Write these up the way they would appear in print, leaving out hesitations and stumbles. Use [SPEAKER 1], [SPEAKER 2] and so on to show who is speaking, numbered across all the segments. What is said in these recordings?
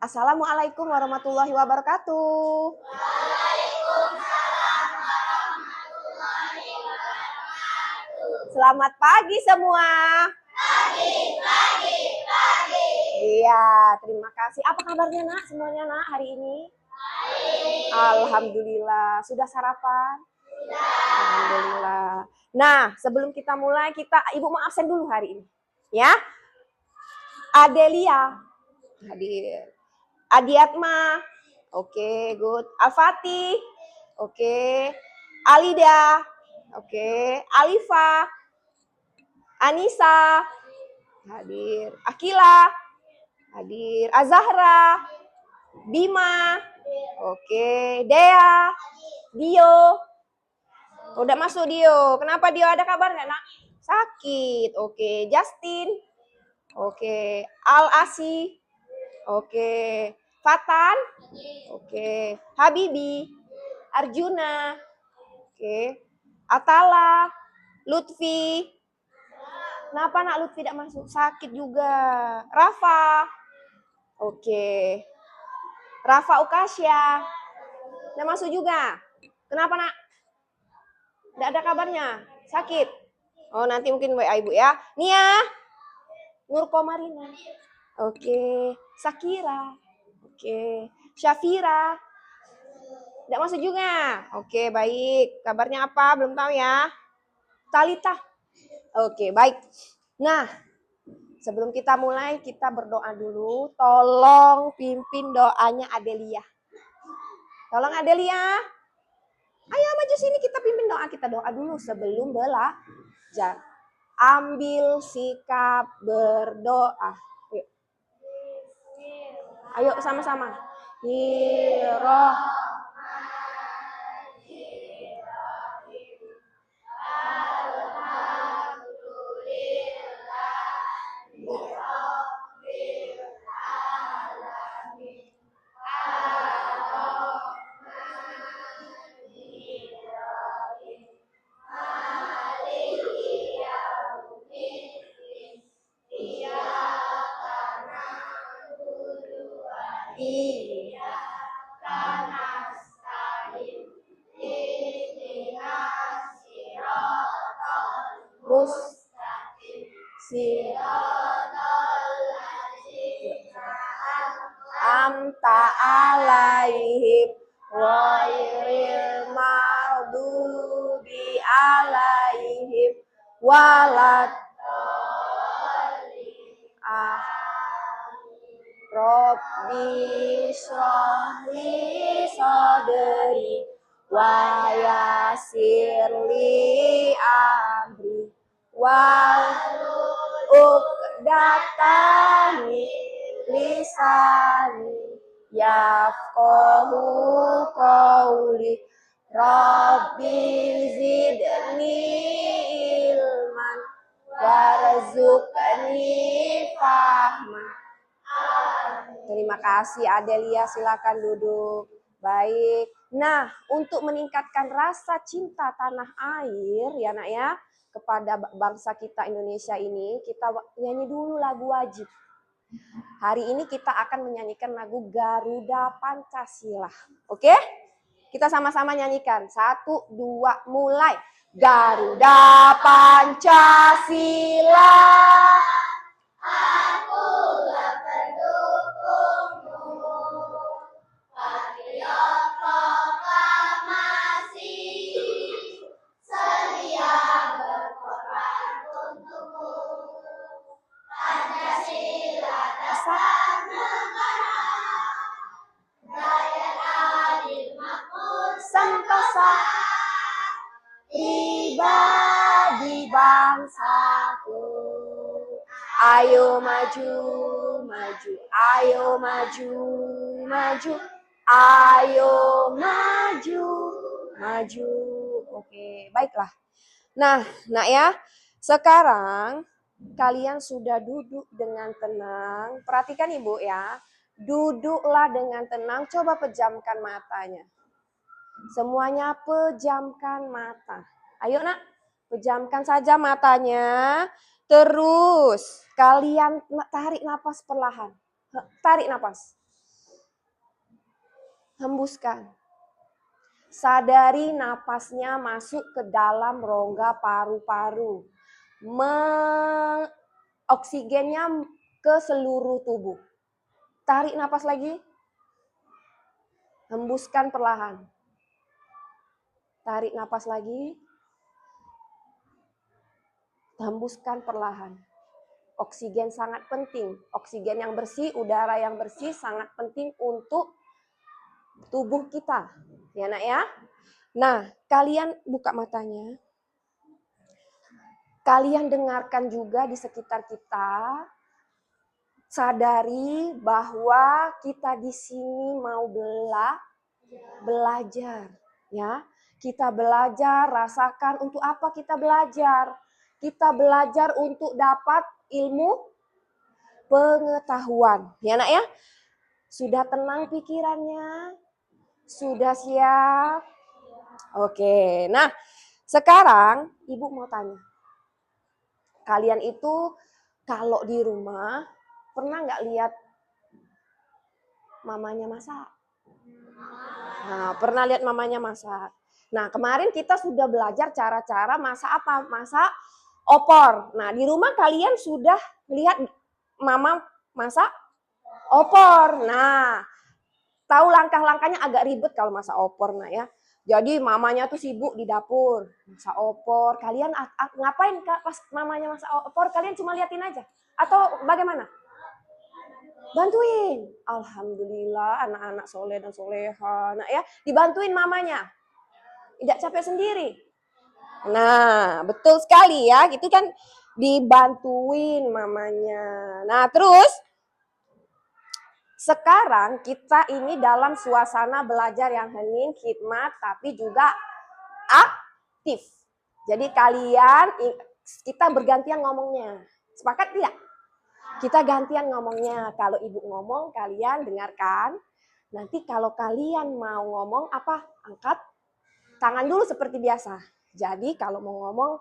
[SPEAKER 1] Assalamualaikum warahmatullahi wabarakatuh. Selamat pagi semua. Iya, terima kasih. Apa kabarnya nak semuanya nak hari ini? Alhamdulillah. Sudah sarapan? Alhamdulillah. Nah, sebelum kita mulai, Ibu mau absen dulu hari ini. Ya. Adelia hadir. Adiatma. Oke, good. Al-Fatih. Oke. Alida. Oke. Alifa. Anissa. Hadir. Akila. Hadir. Azahra. Bima. Oke. Dea. Dio. Udah masuk Dio. Kenapa Dio, ada kabar nggak nak? Sakit. Oke. Justin. Oke. Al-Asi. Oke. Fatan. Oke. Habibi. Arjuna. Oke. Atala. Lutfi. Kenapa nak Lutfi tidak masuk? Sakit juga. Rafa. Oke. Rafa Ukasya. Udah masuk juga. Kenapa nak? Tidak ada kabarnya. Sakit. Oh, nanti mungkin WA ibu ya. Nia. Nurkomarina. Oke. Sakira. Oke. Syafira. Tidak masuk juga. Oke, baik. Kabarnya apa? Belum tahu ya. Talita. Oke, baik. Nah, sebelum kita mulai, kita berdoa dulu. Tolong pimpin doanya Adelia. Tolong Adelia. Ayo maju sini, kita pimpin doa. Kita doa dulu sebelum belajar. Ambil sikap berdoa. Ayo sama-sama. Hiroh. Amta alaihim ghairil maghdubi alaihim walad Rabbi shrahli sadri wa yassirli amri wahlul uqdatan lisani yafqahu qawli Rabbi zidni ilman warzuqni fahman. Terima kasih Adelia, silakan duduk. Baik. Nah, untuk meningkatkan rasa cinta tanah air ya nak ya kepada bangsa kita Indonesia ini, kita nyanyi dulu lagu wajib. Hari ini kita akan menyanyikan lagu Garuda Pancasila. Oke? Kita sama-sama nyanyikan. 1, 2, mulai. Garuda Pancasila. Akulah pendukungmu, patriot proklamasi, sedia berkorban untukmu. Pancasila dasar negara, rakyat adil makmur sentosa, pribadi bangsaku. Ayo maju, maju, ayo maju, maju, ayo maju, maju. Oke, baiklah. Nah, nak ya, sekarang kalian sudah duduk dengan tenang. Perhatikan ibu ya, duduklah dengan tenang. Coba pejamkan matanya. Semuanya pejamkan mata. Ayo nak, pejamkan saja matanya. Terus kalian tarik napas perlahan. Tarik napas. Hembuskan. Sadari napasnya masuk ke dalam rongga paru-paru. Oksigennya ke seluruh tubuh. Tarik napas lagi. Hembuskan perlahan. Tarik napas lagi. Hembuskan perlahan. Oksigen sangat penting. Oksigen yang bersih, udara yang bersih sangat penting untuk tubuh kita. Ya nak ya. Nah, kalian buka matanya. Kalian dengarkan juga di sekitar kita. Sadari bahwa kita di sini mau belajar. Ya, kita belajar, rasakan untuk apa kita belajar. Kita belajar untuk dapat ilmu pengetahuan. Ya nak ya. Sudah tenang pikirannya? Sudah siap? Oke, nah sekarang ibu mau tanya. Kalian itu kalau di rumah pernah nggak lihat mamanya masak? Nah, pernah lihat mamanya masak. Nah, kemarin kita sudah belajar cara-cara masak apa? Masak opor. Nah, di rumah kalian sudah lihat mama masak opor. Nah, tahu langkah-langkahnya agak ribet kalau masak opor, nah ya. Jadi mamanya tuh sibuk di dapur masak opor. Kalian ngapain Kak pas mamanya masak opor? Kalian cuma liatin aja atau bagaimana? Bantuin. Alhamdulillah anak-anak soleh dan soleha. Nah ya, dibantuin mamanya. Tidak capek sendiri. Nah, betul sekali ya. Itu kan dibantuin mamanya. Nah, terus sekarang kita ini dalam suasana belajar yang hening, khidmat, tapi juga aktif. Jadi kita bergantian ngomongnya. Sepakat tidak? Kita gantian ngomongnya. Kalau ibu ngomong, kalian dengarkan. Nanti kalau kalian mau ngomong apa? Angkat tangan dulu seperti biasa. Jadi kalau mau ngomong,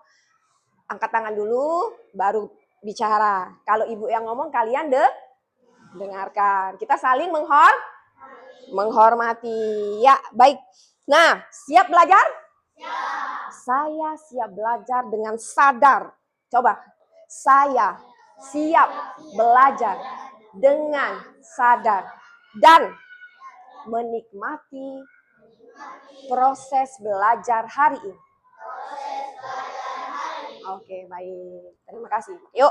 [SPEAKER 1] angkat tangan dulu, baru bicara. Kalau ibu yang ngomong, kalian dengarkan. Kita saling menghormati. Ya, baik. Nah, siap belajar? Ya. Saya siap belajar dengan sadar. Coba. Saya siap belajar dengan sadar dan menikmati proses belajar hari ini. Oke, baik. Terima kasih. Yuk.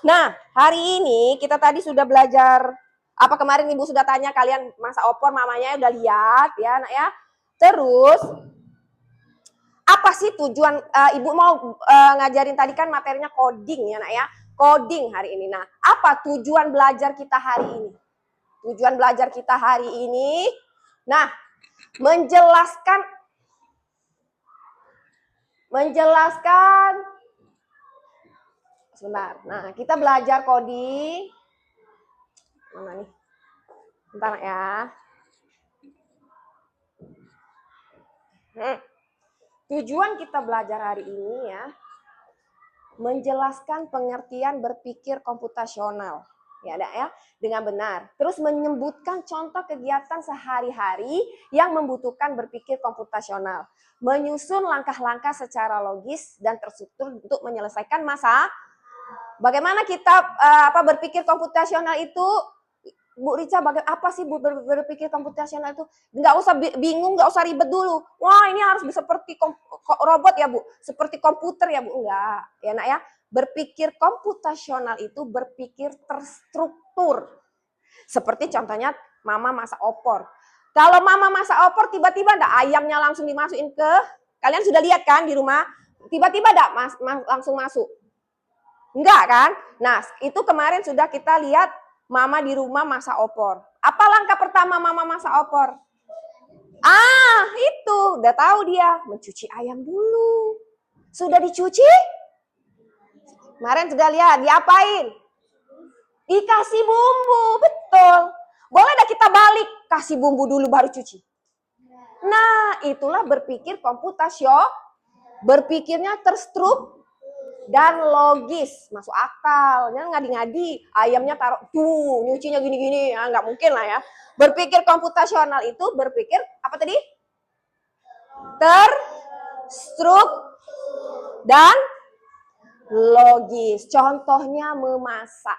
[SPEAKER 1] Nah, hari ini kita tadi sudah belajar apa kemarin Ibu sudah tanya kalian masak opor mamanya udah lihat ya, Nak ya. Terus apa sih tujuan Ibu mau ngajarin tadi kan materinya coding ya, Nak ya. Coding hari ini. Nah, apa tujuan belajar kita hari ini? Tujuan belajar kita hari ini, nah, menjelaskan sebentar. Nah, kita belajar coding. Mana nih? Bentar ya. Tujuan kita belajar hari ini ya, menjelaskan pengertian berpikir komputasional. Ya, ya, dengan benar. Terus menyebutkan contoh kegiatan sehari-hari yang membutuhkan berpikir komputasional. Menyusun langkah-langkah secara logis dan terstruktur untuk menyelesaikan masalah. Bagaimana kita berpikir komputasional itu? Bu Rica, apa sih berpikir komputasional itu? Nggak usah bingung, nggak usah ribet dulu. Wah, ini harus seperti robot ya Bu, seperti komputer ya Bu. Enggak, ya Nak ya. Berpikir komputasional itu berpikir terstruktur. Seperti contohnya Mama masak opor. Kalau Mama masak opor, tiba-tiba ada ayamnya langsung dimasukin ke, kalian sudah lihat kan di rumah? Tiba-tiba ada langsung masuk. Enggak kan? Nah, itu kemarin sudah kita lihat Mama di rumah masak opor. Apa langkah pertama Mama masak opor? Itu. Udah tahu dia. Mencuci ayam dulu. Sudah dicuci? Kemarin sudah lihat. Diapain? Dikasih bumbu. Betul. Boleh dah kita balik. Kasih bumbu dulu baru cuci. Nah, itulah berpikir komputasional. Berpikirnya terstruktur. dan logis, masuk akal. Jangan ngadi-ngadi, ayamnya taruh tuh, nyucinya gini-gini, ya nggak mungkin lah ya. Berpikir komputasional itu berpikir apa tadi? Terstruktur dan logis. Contohnya memasak.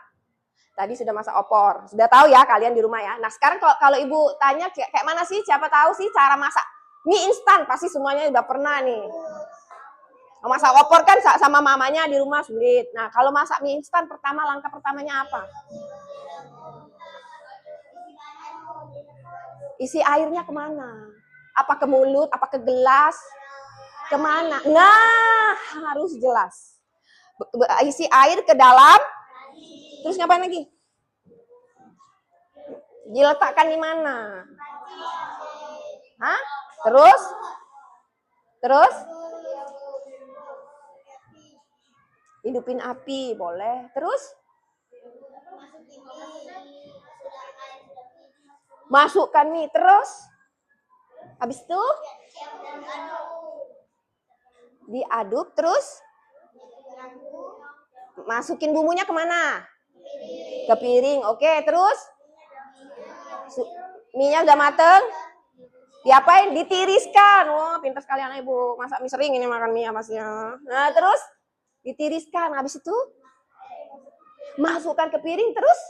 [SPEAKER 1] Tadi sudah masak opor, sudah tahu ya kalian di rumah ya. Nah sekarang kalau ibu tanya kayak mana sih, siapa tahu sih cara masak mie instan, pasti semuanya udah pernah nih. Masak opor kan sama mamanya di rumah sulit. Nah kalau masak mie instan langkah pertamanya apa? Isi airnya kemana? Apa ke mulut, apa ke gelas? Kemana? Nah harus jelas. Isi air ke dalam. Terus ngapain lagi? Diletakkan di mana? Hah? Terus? Hidupin api, boleh. Terus? Masukkan mie. Terus? Habis itu? Diaduk. Terus? Masukin bumbunya kemana? Ke piring. Oke, terus? Mie-nya udah mateng? Diapain? Ditiriskan. Wah, pintar sekali anak ibu. Masak mie sering ini makan mie masnya. Nah, terus? Ditiriskan. Habis itu? Masukkan ke piring. Terus?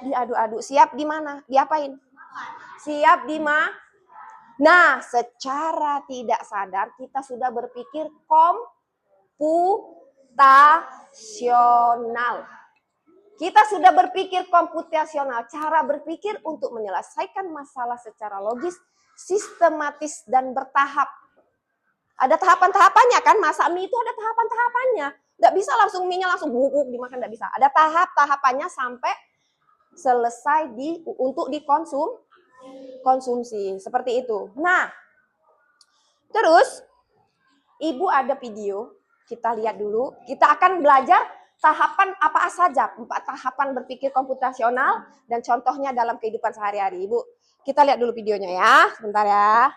[SPEAKER 1] Diaduk-aduk. Siap di mana? Diapain? Siap di mana? Nah, secara tidak sadar kita sudah berpikir komputasional. Kita sudah berpikir komputasional, cara berpikir untuk menyelesaikan masalah secara logis, sistematis, dan bertahap. Ada tahapan-tahapannya kan, masak mie itu ada tahapan-tahapannya. Nggak bisa langsung mie-nya langsung bubuk dimakan, nggak bisa. Ada tahap-tahapannya sampai selesai untuk dikonsumsi. Seperti itu. Nah, terus ibu ada video, kita lihat dulu. Kita akan belajar tahapan apa saja, 4 tahapan berpikir komputasional dan contohnya dalam kehidupan sehari-hari. Ibu, kita lihat dulu videonya ya, sebentar ya.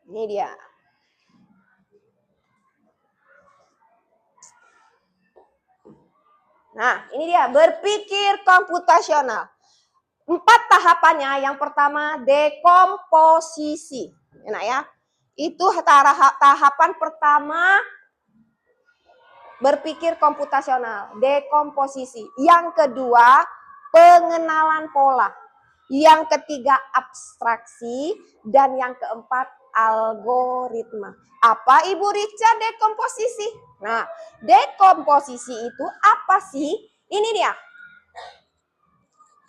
[SPEAKER 1] Ini dia. Nah, ini dia berpikir komputasional. 4 tahapannya. Yang pertama dekomposisi. Enak ya. Itu tahapan pertama berpikir komputasional, dekomposisi. Yang kedua pengenalan pola. Yang ketiga abstraksi dan yang keempat algoritma. Apa Ibu Rica dekomposisi? Nah, dekomposisi itu apa sih? Ini dia.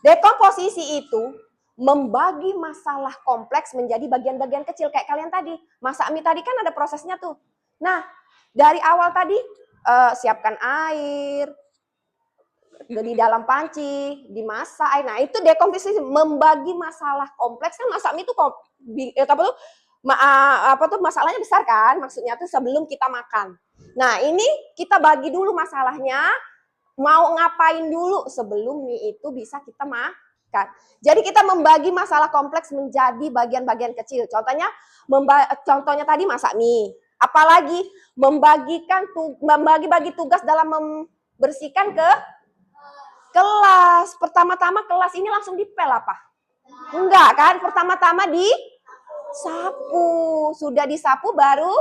[SPEAKER 1] Dekomposisi itu membagi masalah kompleks menjadi bagian-bagian kecil kayak kalian tadi. Masak mie tadi kan ada prosesnya tuh. Nah, dari awal tadi siapkan air di dalam panci, dimasak air. Nah, itu dekomposisi membagi masalah kompleks kan masak mie itu masalahnya besar kan? Maksudnya tuh sebelum kita makan. Nah, ini kita bagi dulu masalahnya, mau ngapain dulu sebelum mie itu bisa kita makan. Jadi kita membagi masalah kompleks menjadi bagian-bagian kecil. Contohnya tadi masak mie. Apalagi membagi tugas dalam membersihkan ke kelas. Pertama-tama kelas ini langsung dipel apa? Enggak kan? Pertama-tama disapu. Sudah disapu baru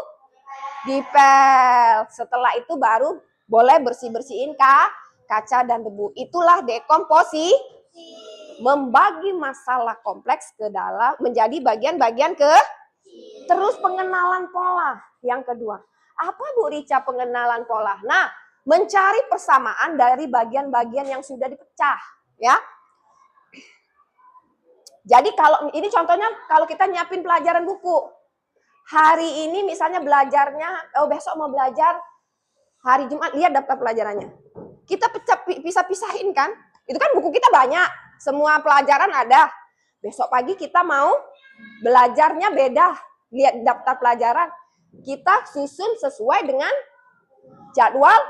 [SPEAKER 1] dipel. Setelah itu baru boleh bersih-bersihin kaca dan debu. Itulah dekomposisi. Membagi masalah kompleks ke dalam menjadi bagian-bagian terus pengenalan pola. Yang kedua, apa Bu Rica pengenalan pola? Nah, mencari persamaan dari bagian-bagian yang sudah dipecah, ya. Jadi kalau ini contohnya kalau kita nyiapin pelajaran buku. Hari ini misalnya belajarnya, besok mau belajar hari Jumat, lihat daftar pelajarannya. Kita pisah-pisahin kan? Itu kan buku kita banyak, semua pelajaran ada. Besok pagi kita mau belajarnya beda, lihat daftar pelajaran. Kita susun sesuai dengan jadwal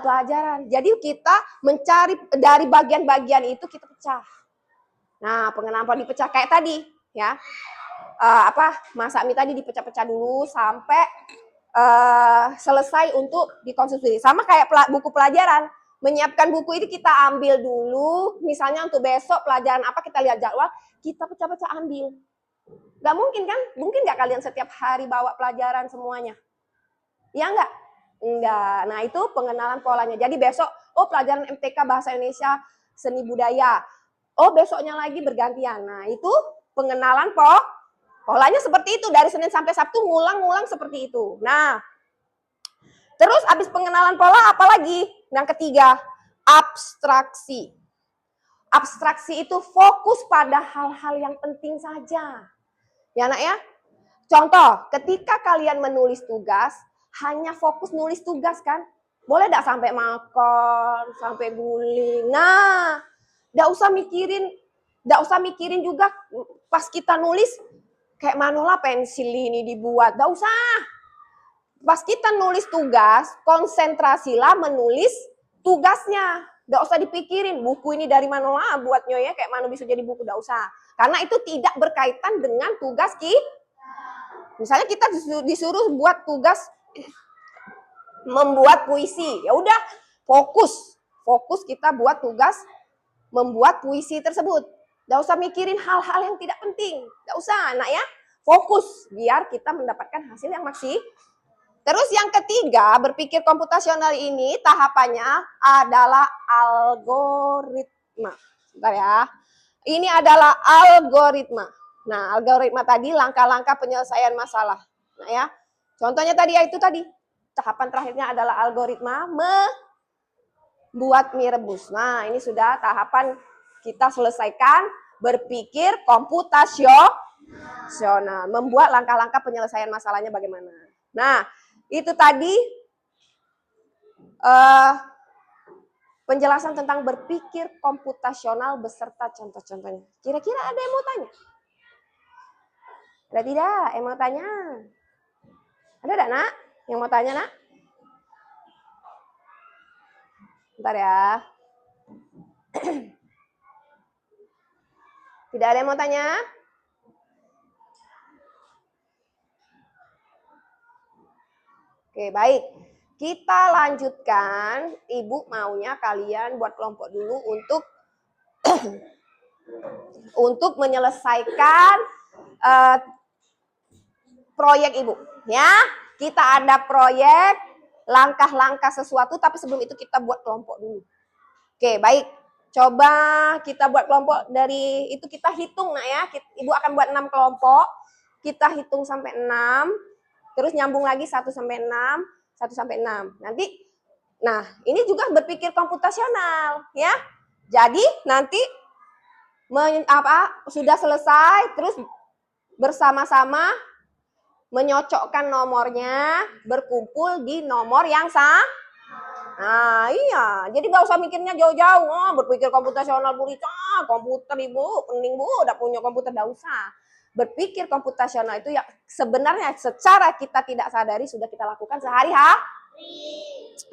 [SPEAKER 1] pelajaran. Jadi kita mencari dari bagian-bagian itu kita pecah. Nah, pengenalan pola dipecah kayak tadi, ya. Masak mie tadi dipecah-pecah dulu sampai selesai untuk dikonsumsi. Sama kayak buku pelajaran. Menyiapkan buku ini kita ambil dulu, misalnya untuk besok pelajaran apa kita lihat jadwal, kita pecah-pecah ambil. Gak mungkin kan? Mungkin gak kalian setiap hari bawa pelajaran semuanya? Ya enggak? Enggak. Nah itu pengenalan polanya. Jadi besok, pelajaran MTK Bahasa Indonesia Seni Budaya. Besoknya lagi bergantian. Nah itu pengenalan polanya seperti itu. Dari Senin sampai Sabtu ngulang-ngulang seperti itu. Nah, terus habis pengenalan pola apa lagi? Yang ketiga, abstraksi. Abstraksi itu fokus pada hal-hal yang penting saja. Ya nak ya? Contoh, ketika kalian menulis tugas, hanya fokus nulis tugas kan? Boleh tidak sampai makan, sampai guling. Nah, tidak usah mikirin juga pas kita nulis, kayak manolah pensil ini dibuat. Tidak usah. Pas kita nulis tugas, konsentrasilah menulis tugasnya. Tidak usah dipikirin buku ini dari mana lah buatnya ya, kayak mana bisa jadi buku, tidak usah. Karena itu tidak berkaitan dengan tugas kita. Misalnya kita disuruh buat tugas membuat puisi, ya udah fokus kita buat tugas membuat puisi tersebut. Tidak usah mikirin hal-hal yang tidak penting, tidak usah, nak ya. Fokus biar kita mendapatkan hasil yang maksimal. Terus yang ketiga, berpikir komputasional ini tahapannya adalah algoritma. Sebentar ya. Ini adalah algoritma. Nah, algoritma tadi langkah-langkah penyelesaian masalah. Nah ya, contohnya tadi ya itu tadi. Tahapan terakhirnya adalah algoritma membuat mie rebus. Nah, ini sudah tahapan kita selesaikan berpikir komputasional. Membuat langkah-langkah penyelesaian masalahnya bagaimana. Nah, itu tadi penjelasan tentang berpikir komputasional beserta contoh-contohnya. Kira-kira ada yang mau tanya? Ada tidak yang mau tanya? Ada tidak nak? Yang mau tanya nak? Bentar ya. Tidak ada yang mau tanya? Oke, baik. Kita lanjutkan. Ibu maunya kalian buat kelompok dulu untuk menyelesaikan proyek ibu. Ya, kita ada proyek langkah-langkah sesuatu, tapi sebelum itu kita buat kelompok dulu. Oke, baik. Coba kita buat kelompok dari itu, kita hitung nak ya. Ibu akan buat 6 kelompok. Kita hitung sampai 6. Terus nyambung lagi 1 sampai 6, 1 sampai 6. Nanti, nah ini juga berpikir komputasional ya. Jadi nanti sudah selesai, terus bersama-sama menyocokkan nomornya, berkumpul di nomor yang sama. Nah iya, jadi gak usah mikirnya jauh-jauh. Berpikir komputasional Bu Rica, komputer ibu, pening bu, udah punya komputer, gak usah. Berpikir komputasional itu ya sebenarnya secara kita tidak sadari sudah kita lakukan sehari-hari.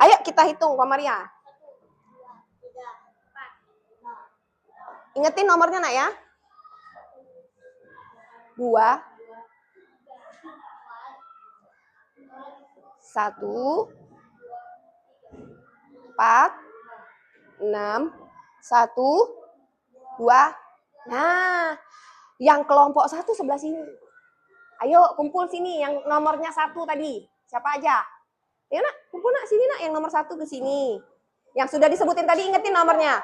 [SPEAKER 1] Ayo kita hitung, Pak Maria. Ingetin nomornya nak ya. 2, 1, 4, 6, 1, 2. Nah, yang kelompok 1 sebelah sini. Ayo kumpul sini yang nomornya 1 tadi. Siapa aja? Ya nak, kumpul nak sini nak yang nomor 1 ke sini. Yang sudah disebutin tadi ingetin nomornya.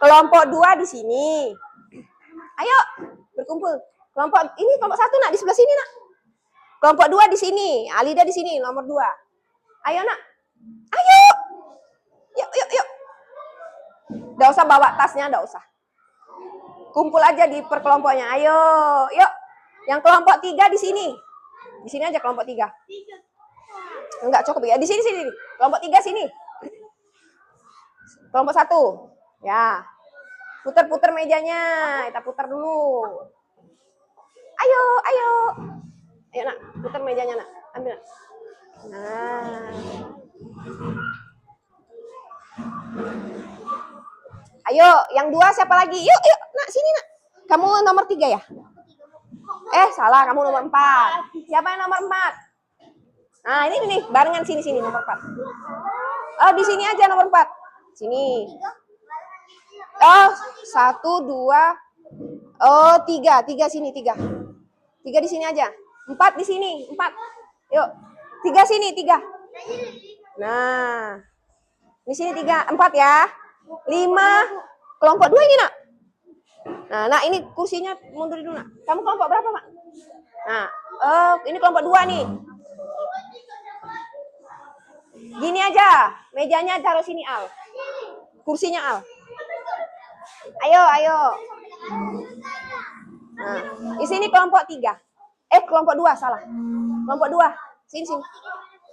[SPEAKER 1] Kelompok 2 di sini. Ayo berkumpul. Kelompok 1 nak di sebelah sini nak. Kelompok 2 di sini. Alida di sini nomor 2. Ayo nak. Ayo. Yuk. Nggak usah bawa tasnya, nggak usah. Kumpul aja di perkelompoknya. Ayo, yuk. Yang kelompok 3 di sini. Di sini aja kelompok 3. Enggak cukup ya. Di sini. Kelompok 3 sini. Kelompok 1. Ya. Putar-putar mejanya. Kita putar dulu. Ayo. Ayo nak, putar mejanya nak. Ambil nak. Nah. Ayo, yang 2 siapa lagi? Yuk, yuk, nak sini nak. Kamu nomor 3 ya? Salah, kamu nomor 4. Siapa yang nomor 4? Nah, ini nih, barengan sini nomor 4. Oh, di sini aja nomor 4. Sini. Oh, 1, 2. Oh, 3 sini, 3. 3 di sini aja. 4 di sini, 4. Yuk. 3 sini, 3. Nah. Di sini 3, 4 ya. 5. Kelompok 2 ini, nak. Nah, ini kursinya mundur dulu, nak. Kamu kelompok berapa, Mak? Nah, ini kelompok 2 nih. Gini aja, mejanya taruh sini, Al. Kursinya, Al. Ayo. Nah, di sini kelompok 3. Kelompok 2, salah. Kelompok 2. Sini.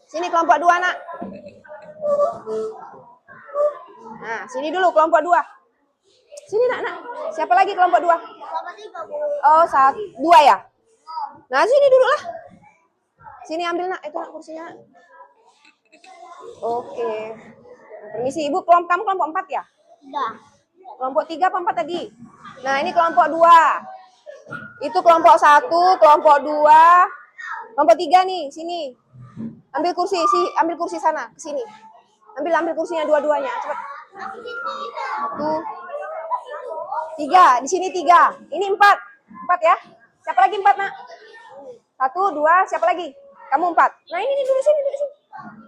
[SPEAKER 1] Sini kelompok 2, nak. Nah, sini dulu kelompok 2. Sini, nak. Siapa lagi kelompok 2? Oh, 2 ya? Nah, sini dulu lah. Sini ambil, nak. Itu, nak, kursinya. Oke. Nah, permisi, Ibu. Kamu kelompok 4 ya? Enggak. Kelompok 3 apa 4 tadi? Nah, ini kelompok 2. Itu kelompok 1, kelompok 2. Kelompok 3 nih, sini. Ambil kursi sana, ke sini. Ambil kursinya dua-duanya, cepat. 1, 3, di sini 3. Ini 4. 4 ya. Siapa lagi 4, nak? 1, 2, siapa lagi? Kamu 4. Nah, ini dulu sini.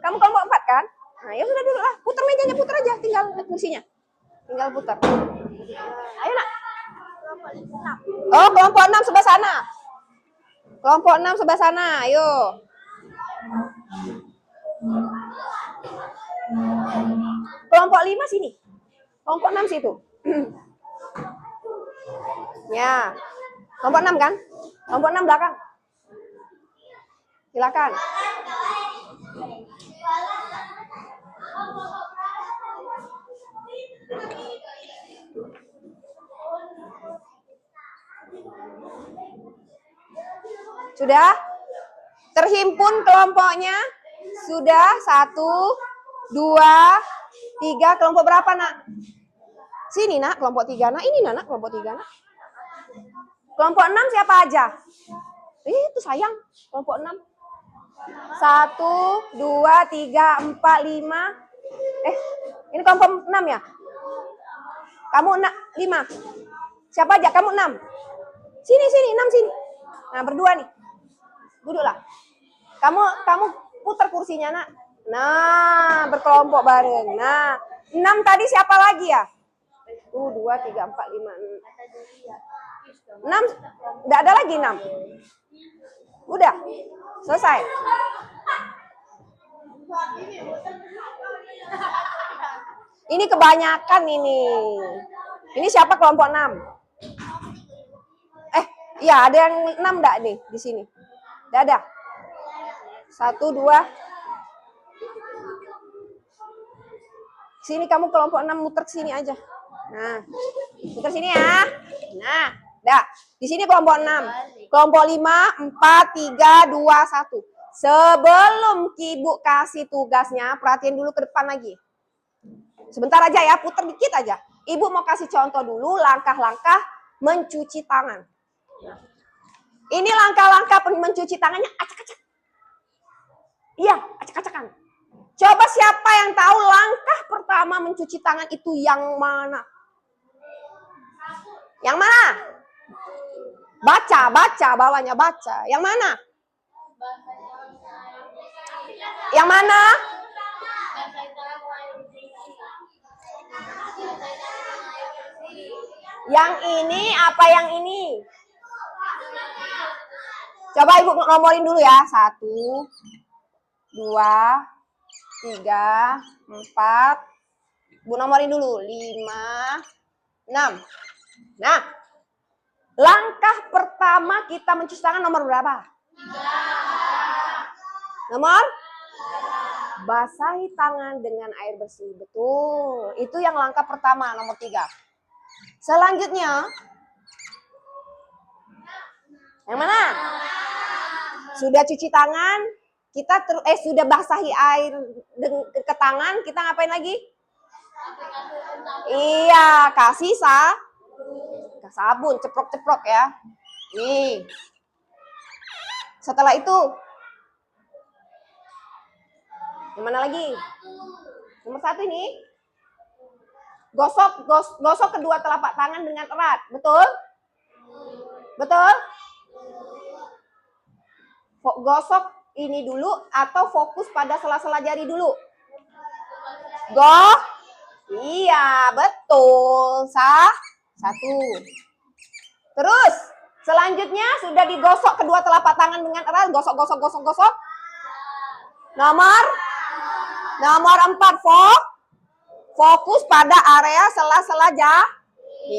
[SPEAKER 1] Kamu kelompok 4 kan? Nah, ya sudah dulu lah. Putar mejanya, putar aja, tinggal kursinya. Tinggal putar. Ayo, nak. Oh, kelompok 6 sebelah sana. Kelompok 6 sebelah sana, ayo. Kelompok 5 sini. Kelompok 6 situ. Ya. Kelompok 6 kan? Kelompok 6 belakang. Silakan. Sudah? Terhimpun kelompoknya? Sudah? 1, 2, 3. Kelompok berapa, nak? Sini, nak. Kelompok 3, nak. Ini, nak. Kelompok 3, nak. Kelompok 6 siapa aja? Itu sayang. Kelompok 6. 1, 2, 3, 4, 5. Ini kelompok 6 ya? Kamu 5. Siapa aja? Kamu 6. Sini, 6 sini. Nah, berdua nih. Duduklah. Kamu putar kursinya, nak. Nah, berkelompok bareng. Nah, 6 tadi siapa lagi ya? 2, 3, 4, 5, 6. Enggak ada lagi 6. Udah. Selesai. Ini kebanyakan ini. Ini siapa kelompok 6? Iya, ada yang 6 enggak nih di sini? Enggak ada. 1, 2. Sini kamu kelompok 6 muter ke sini aja. Nah, muter sini ya. Nah, dah. Di sini kelompok 6. Kelompok 5, 4, 3, 2, 1. Sebelum Ibu kasih tugasnya, perhatiin dulu ke depan lagi. Sebentar aja ya, putar dikit aja. Ibu mau kasih contoh dulu langkah-langkah mencuci tangan. Ini langkah-langkah mencuci tangannya acak-acak. Iya, acak-acakan. Coba siapa yang tahu langkah pertama mencuci tangan itu yang mana? Yang mana? Baca, bawahnya baca. Yang mana? Yang mana? Yang ini apa yang ini? Coba Ibu nomorin dulu ya. 1, 2, 3, 4. Ibu nomorin dulu. 5, 6. Nah, langkah pertama kita mencuci tangan nomor berapa? 3. Nomor? Basahi tangan dengan air bersih. Betul. Itu yang langkah pertama, nomor 3. Selanjutnya, yang mana? Sudah cuci tangan, Kita sudah basahi air ke tangan, kita ngapain lagi? Iya, kasih sabun, ceprok-ceprok ya. Nih. Setelah itu, yang mana lagi? Nomor 1 ini. Gosok kedua telapak tangan dengan erat. Betul? Betul? Gosok ini dulu atau fokus pada sela-sela jari dulu? Iya, betul. Satu. Terus, selanjutnya sudah digosok kedua telapak tangan dengan erat. Gosok. Nomor 4, fokus pada area sela-sela jari.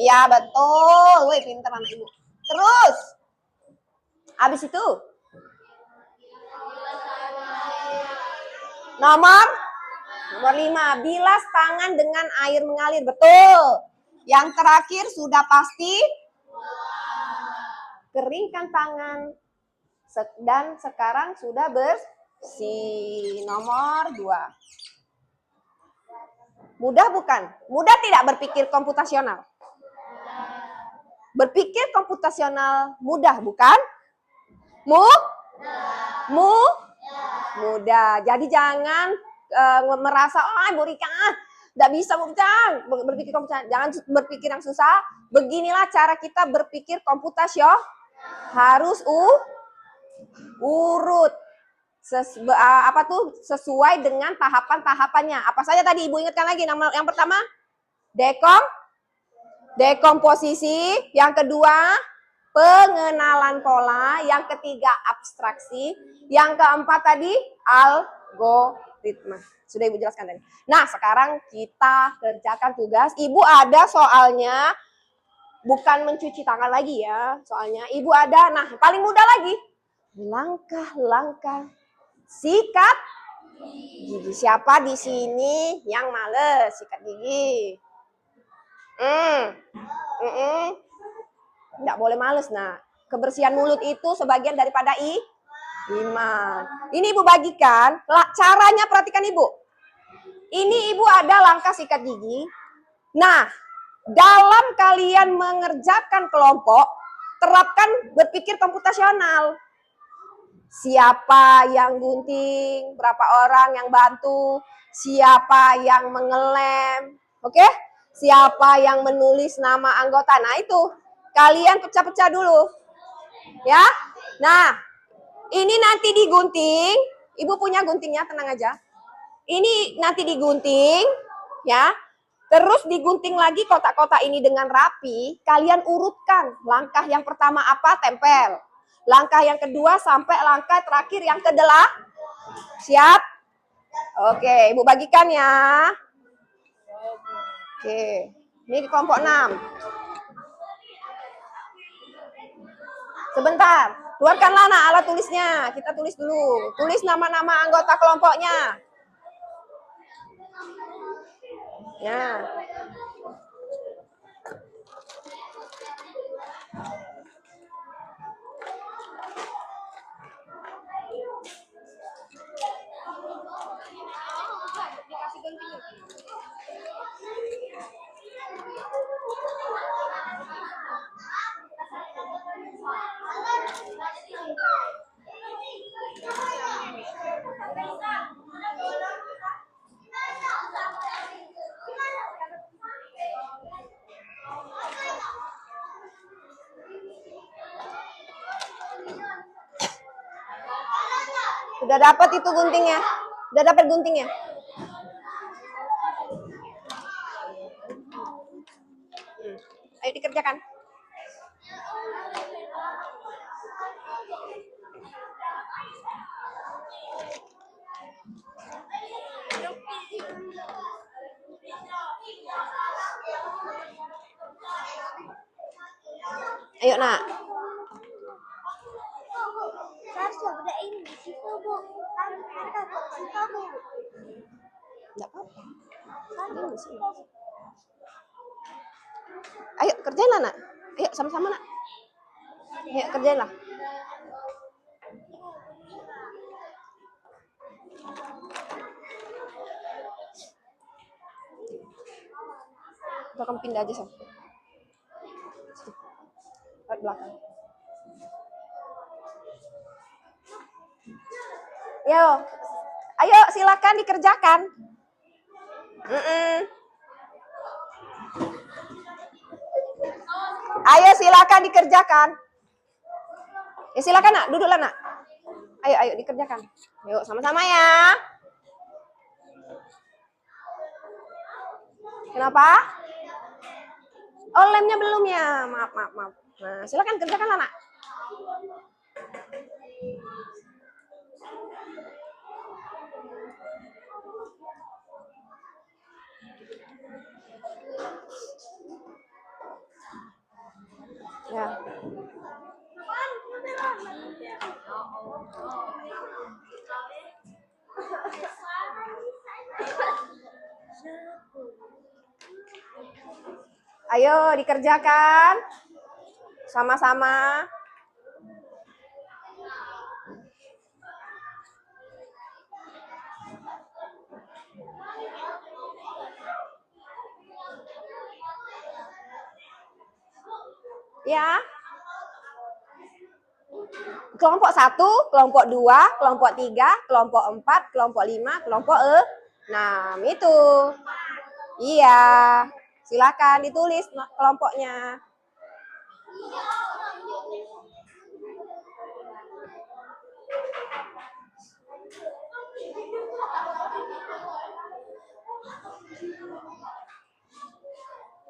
[SPEAKER 1] Iya, betul. Wih, pinter anak ibu. Terus, habis itu, nomor 5, bilas tangan dengan air mengalir. Betul. Yang terakhir sudah pasti keringkan tangan. Dan sekarang sudah bersih. Nomor 2. Mudah bukan? Mudah tidak berpikir komputasional? Berpikir komputasional mudah bukan? Mudah. Jadi jangan merasa Ibu Rika nggak bisa berpikir komputasional. Jangan berpikir yang susah. Beginilah cara kita berpikir komputasional. Harus urut. Sesuai dengan tahapan-tahapannya. Apa saja tadi Ibu ingatkan lagi? Yang pertama, dekomposisi. Yang kedua, pengenalan pola. Yang ketiga, abstraksi. Yang keempat tadi, algoritma. Sudah Ibu jelaskan tadi. Nah, sekarang kita kerjakan tugas. Ibu ada soalnya, bukan mencuci tangan lagi ya. Soalnya Ibu ada, nah paling mudah lagi. Langkah-langkah sikat gigi. Siapa di sini yang males sikat gigi? Nggak boleh males. Nah, kebersihan mulut itu sebagian daripada iman. Ini Ibu bagikan. Caranya perhatikan Ibu. Ini Ibu ada langkah sikat gigi. Nah, dalam kalian mengerjakan kelompok, terapkan berpikir komputasional. Siapa yang gunting, berapa orang yang bantu, siapa yang mengelem, oke? Siapa yang menulis nama anggota. Nah, itu kalian pecah-pecah dulu. Ya. Nah, ini nanti digunting. Ibu punya guntingnya, tenang aja. Ini nanti digunting, ya. Terus digunting lagi kotak-kotak ini dengan rapi. Kalian urutkan. Langkah yang pertama apa? Tempel. Langkah yang kedua sampai langkah terakhir yang ke-8. Siap? Oke, Ibu bagikan ya. Oke, ini di kelompok 6. Sebentar, keluarkanlah alat tulisnya. Kita tulis dulu. Tulis nama-nama anggota kelompoknya. Ya. Sudah dapat itu guntingnya? Sudah dapat guntingnya? Ayo dikerjakan. Ayo, Nak. Enggak apa-apa. Ayo kerjain lah, Nak. Ayo sama-sama, Nak. Ayo kerjain lah. Atau kamu pindah aja sana. Lewat belakang. Yo, ayo silakan dikerjakan. Ayo silakan dikerjakan. Ya silakan nak, duduklah nak. Ayo dikerjakan. Yuk sama-sama ya. Kenapa? Oh lemnya belum ya, maaf. Nah silakan kerjakan nak. Ya. Ayo dikerjakan sama-sama. Ya. Kelompok 1, kelompok 2, kelompok 3, kelompok 4, kelompok 5, kelompok 6 itu. Iya. Silakan ditulis kelompoknya.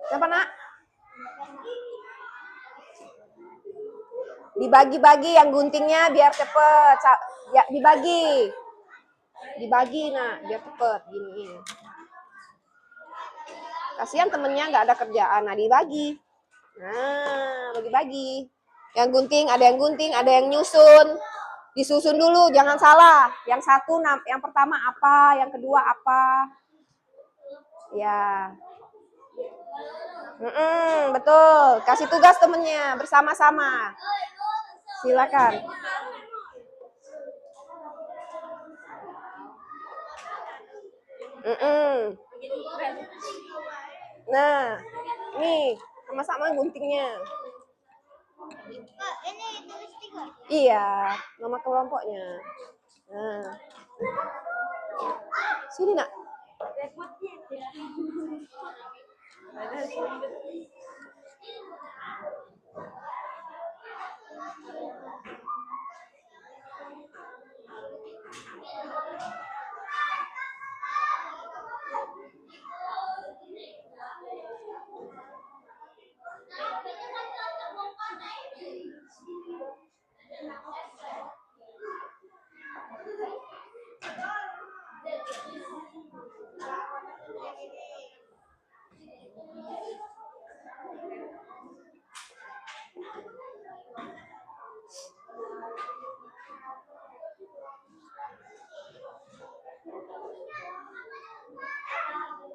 [SPEAKER 1] Siapa nak? Dibagi-bagi yang guntingnya biar cepet. Ya, dibagi nak biar cepet gini. Kasihan temennya nggak ada kerjaan, nah dibagi. Nah, bagi-bagi. Yang gunting, ada yang nyusun. Disusun dulu, jangan salah. Yang satu, yang pertama apa, yang kedua apa. Ya. Betul. Kasih tugas temennya bersama-sama. Silakan. Nah, nih sama-sama guntingnya. Ini tulis 3. Iya, nama kelompoknya. Nah. Sini nak.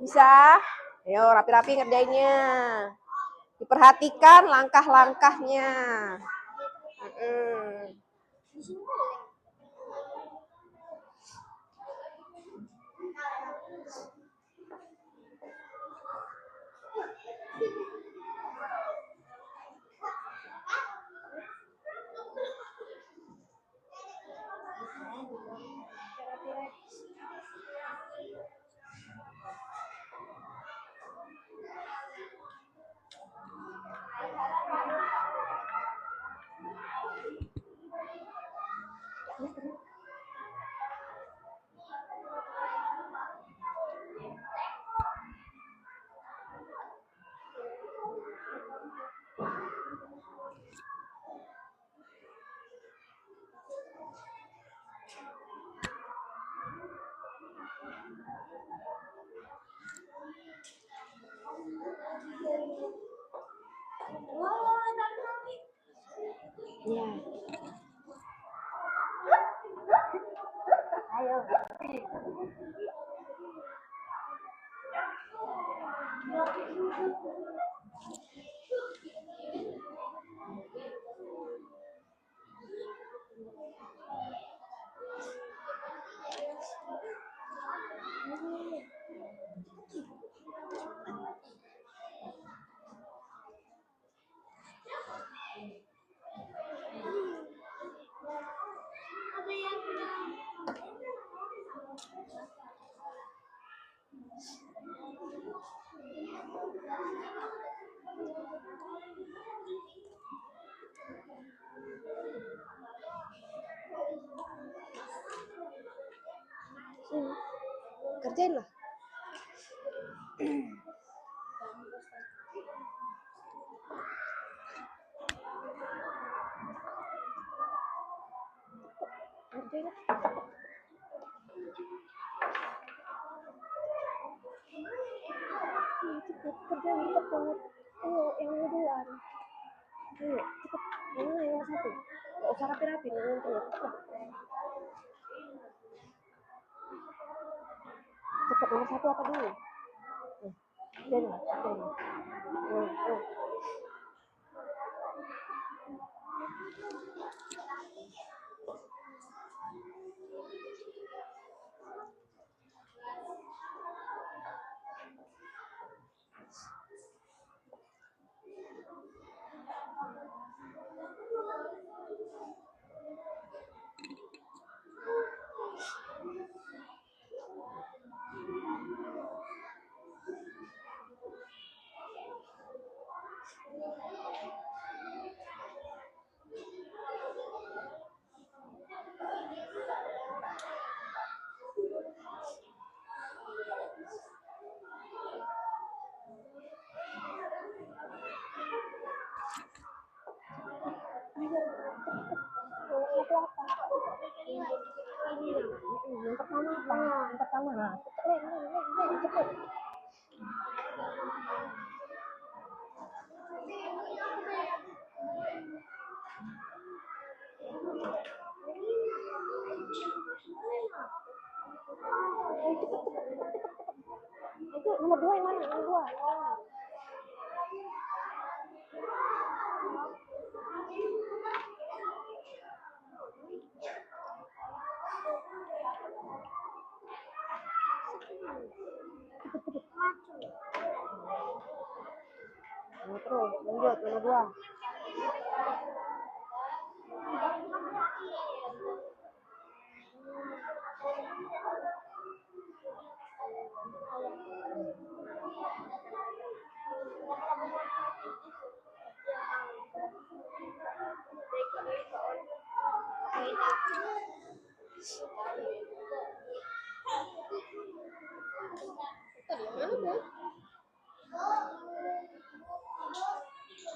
[SPEAKER 1] Bisa? Ayo rapi-rapi ngerjainnya. Diperhatikan langkah-langkahnya. Ya. Ayo. Kerjain lah. Kerjain lah. Cepet, kerjain cepet. Ayo, yang duluan. Ayo, cepet. Yang mana yang nomor 1? Gak usah rapi-rapi, yang nomor 1. Cepet, nomor 1 apa dulu? Kerjain lah, kerjain lah. Yang pertama apa? Yang pertama lah. Cepet. Itu nomor 2 yang mana? Nomor 2. Terus, lanjut, nomor 2.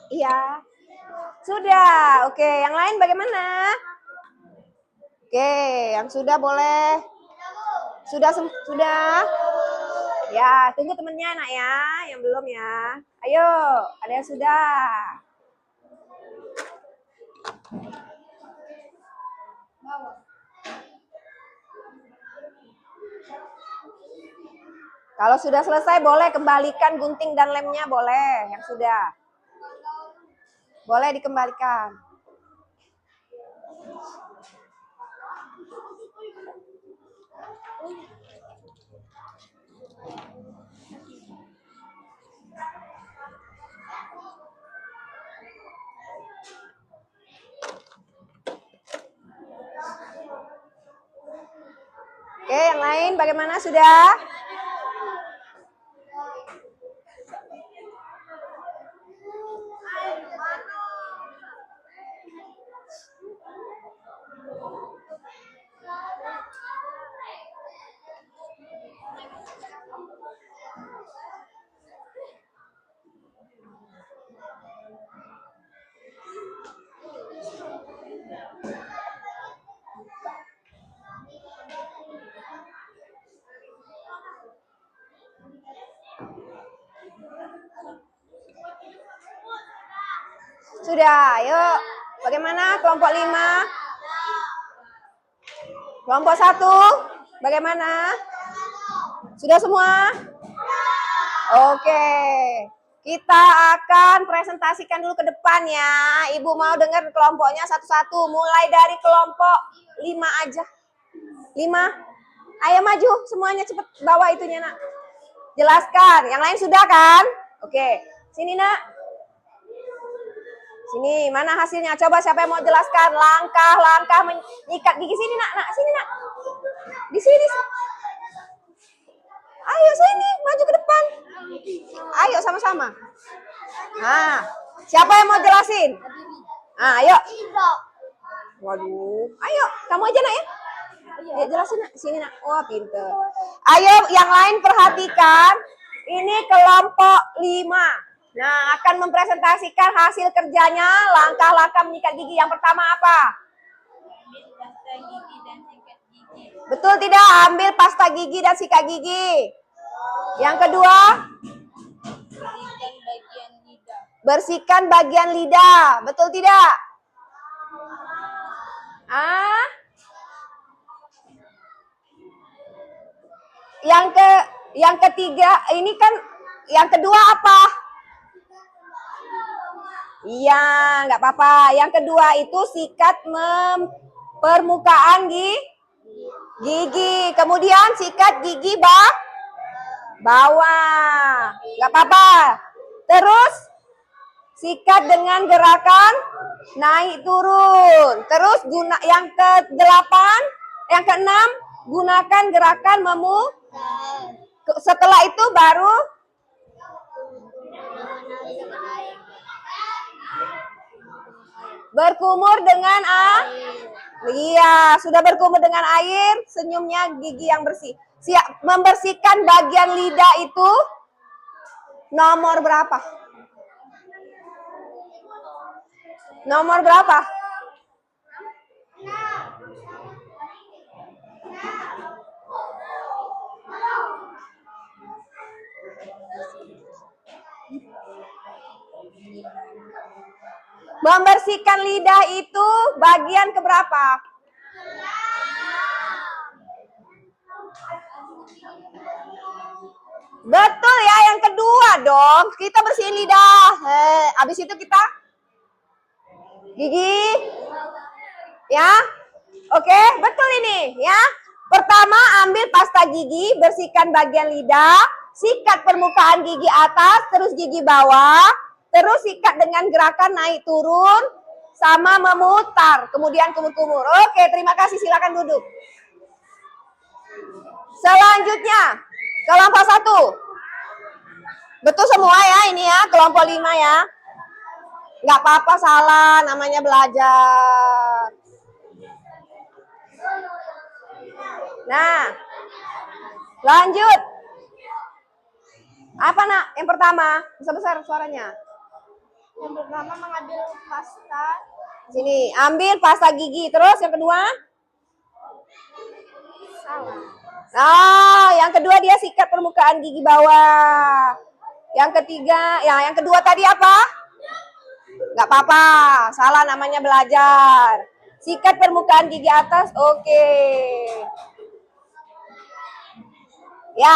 [SPEAKER 1] Iya. Sudah. Oke, yang lain bagaimana? Oke, yang sudah boleh. Sudah. Ya, tunggu temennya nak ya, yang belum ya. Ayo, ada yang sudah. Kalau sudah selesai boleh kembalikan gunting dan lemnya, boleh yang sudah. Boleh dikembalikan. Oke, yang lain bagaimana sudah? Sudah, yuk. Bagaimana kelompok 5? Kelompok 1, bagaimana? Sudah semua? Oke. Kita akan presentasikan dulu ke depan ya. Ibu mau dengar kelompoknya satu-satu. Mulai dari kelompok 5 aja. 5. Ayo maju semuanya, cepet bawa itunya nak. Jelaskan. Yang lain sudah kan? Oke. Sini nak. Sini, mana hasilnya? Coba siapa yang mau jelaskan langkah-langkah menyikat gigi. Sini nak, sini nak. Di sini. Ayo sini, maju ke depan. Ayo sama-sama. Nah, siapa yang mau jelasin? Nah, ayo. Waduh, ayo, kamu aja nak ya. Jelasin nak, sini nak. Wah, pinter. Ayo yang lain perhatikan. Ini kelompok 5. Nah, akan mempresentasikan hasil kerjanya, langkah-langkah menyikat gigi. Yang pertama apa? Betul tidak? Ambil pasta gigi dan sikat gigi. Yang kedua? Bersihkan bagian lidah. Betul tidak? Yang ketiga, ini kan yang kedua apa? Iya, nggak apa-apa. Yang kedua itu sikat permukaan gigi. Kemudian sikat gigi bawah. Nggak apa-apa. Terus sikat dengan gerakan naik turun. Terus yang ke-8, yang ke-6 gunakan gerakan setelah itu baru berkumur dengan Iya, sudah berkumur dengan air, senyumnya gigi yang bersih. Membersihkan bagian lidah itu nomor berapa? Nomor berapa? Membersihkan lidah itu bagian keberapa? Betul ya, yang kedua dong. Kita bersihin lidah. Habis itu kita gigi. Ya. Oke, betul ini ya. Pertama ambil pasta gigi, bersihkan bagian lidah, sikat permukaan gigi atas, terus gigi bawah, terus sikat dengan gerakan naik turun, sama memutar, kemudian kumur-kumur. Oke, terima kasih, silakan duduk. Selanjutnya, kelompok 1. Betul semua ya ini ya, kelompok 5 ya. Nggak apa-apa salah, namanya belajar. Nah, lanjut. Apa nak? Yang pertama, besar-besar suaranya.
[SPEAKER 2] Yang pertama mengambil pasta.
[SPEAKER 1] Sini, ambil pasta gigi. Terus yang kedua?
[SPEAKER 2] Salah.
[SPEAKER 1] Yang kedua dia sikat permukaan gigi bawah. Yang ketiga, yang kedua tadi apa? Nggak apa-apa, salah namanya belajar. Sikat permukaan gigi atas, oke. Ya,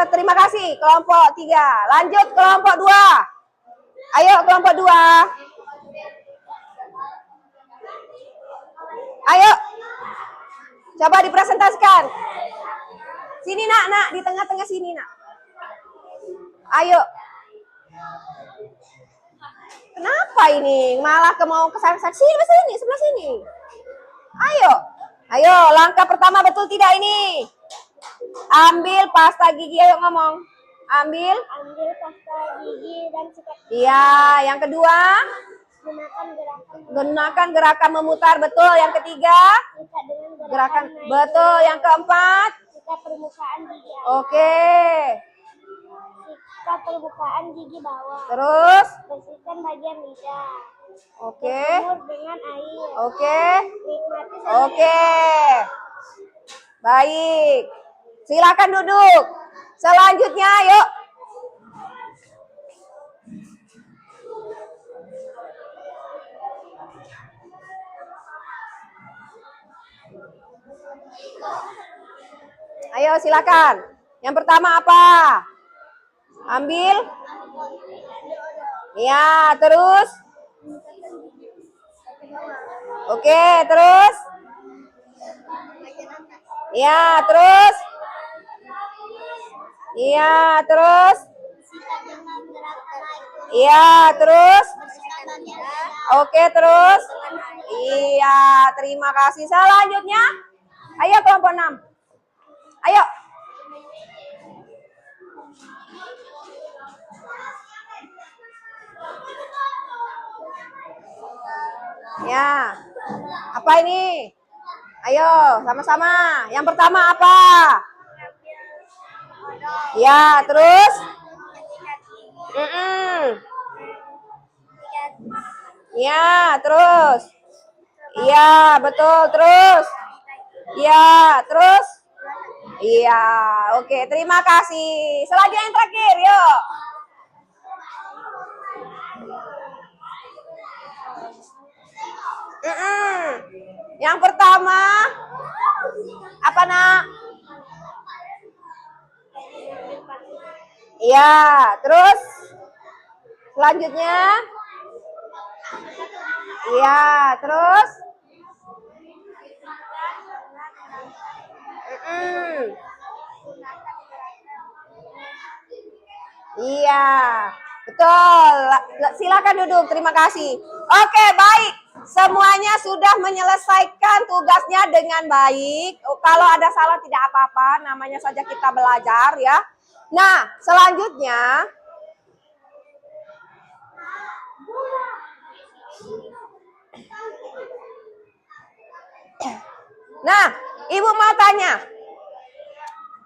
[SPEAKER 1] terima kasih kelompok 3. Lanjut kelompok 2. Ayo kelompok 2. Ayo, coba dipresentasikan. Sini nak, di tengah-tengah sini nak. Ayo. Kenapa ini? Malah mau ke sana. Sini, sebelah sini. Ayo, langkah pertama betul tidak ini? Ambil pasta gigi, ayo ngomong. Ambil
[SPEAKER 2] pasta gigi dan sikat.
[SPEAKER 1] Iya, yang kedua? Gunakan gerakan memutar, betul. Yang ketiga? Gerakan, betul. Yang keempat?
[SPEAKER 2] Sikat permukaan gigi atas.
[SPEAKER 1] Oke.
[SPEAKER 2] Sikat permukaan gigi bawah.
[SPEAKER 1] Terus?
[SPEAKER 2] Bersihkan bagian lidah.
[SPEAKER 1] Oke.
[SPEAKER 2] Berkumur dengan air.
[SPEAKER 1] Oke.
[SPEAKER 2] Nikmati
[SPEAKER 1] Oke. Baik. Silakan duduk. Selanjutnya, yuk. Ayo silakan. Yang pertama apa? Ambil. Ya, terus. Oke, terus. Ya, terus. Iya, terus. Iya, terus. Oke, terus. Iya, terima kasih. Selanjutnya, ayo kelompok 6. Ayo. Ya. Apa ini? Ayo, sama-sama. Yang pertama apa? Ya, terus? Ya, terus? Iya, betul. Terus? Iya, terus? Iya, oke. Terima kasih. Selanjutnya yang terakhir, yuk. Yang pertama, apa nak? Iya, terus? Selanjutnya? Iya, terus? Iya, betul. Silakan duduk. Terima kasih. Oke, baik. Semuanya sudah menyelesaikan tugasnya dengan baik. Kalau ada salah tidak apa-apa, namanya saja kita belajar ya. Nah, selanjutnya Ibu mau tanya,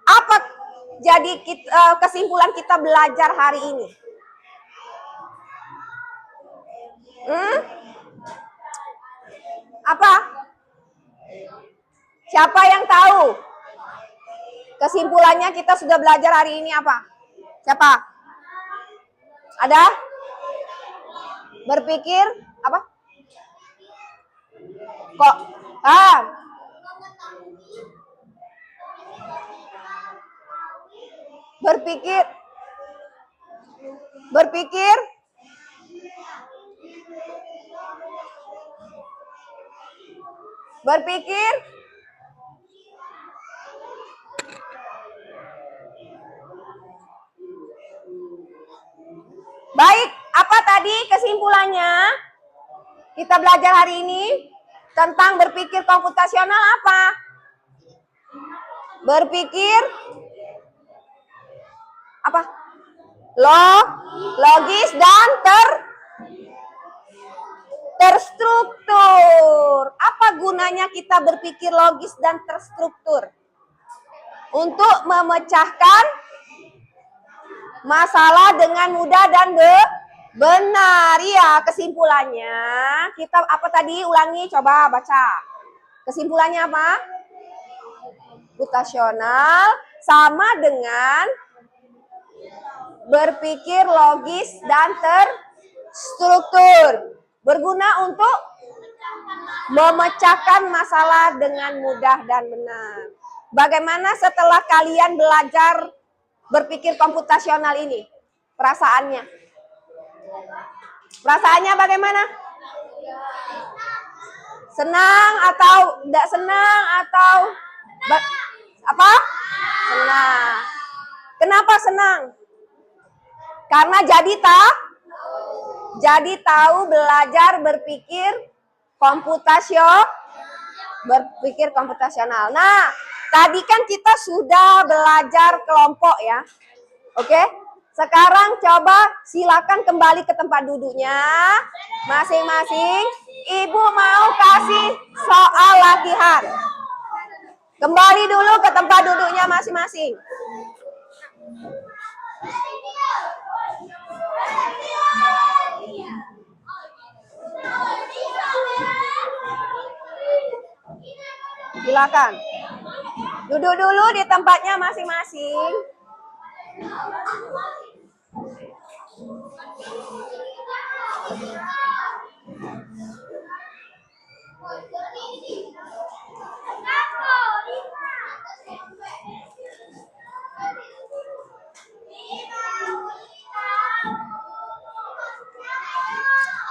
[SPEAKER 1] apa jadi kesimpulan kita belajar hari ini? Apa? Siapa yang tahu? Kesimpulannya kita sudah belajar hari ini apa? Siapa? Ada? Berpikir apa? Kok? Berpikir baik, apa tadi kesimpulannya? Kita belajar hari ini tentang berpikir komputasional apa? Berpikir apa? Logis dan terstruktur. Apa gunanya kita berpikir logis dan terstruktur? Untuk memecahkan masalah dengan mudah dan benar. Ya, kesimpulannya kita apa tadi? Ulangi, coba baca. Kesimpulannya apa? Komputasional sama dengan berpikir logis dan terstruktur. Berguna untuk memecahkan masalah dengan mudah dan benar. Bagaimana setelah kalian belajar berpikir komputasional ini? Perasaannya? Perasaannya bagaimana? Senang atau tidak senang atau apa? Senang. Kenapa senang? Karena jadi tahu belajar berpikir komputasional. Nah, tadi kan kita sudah belajar kelompok ya. Oke? Sekarang coba silakan kembali ke tempat duduknya masing-masing. Ibu mau kasih soal latihan. Kembali dulu ke tempat duduknya masing-masing. Silakan. Duduk dulu di tempatnya masing-masing.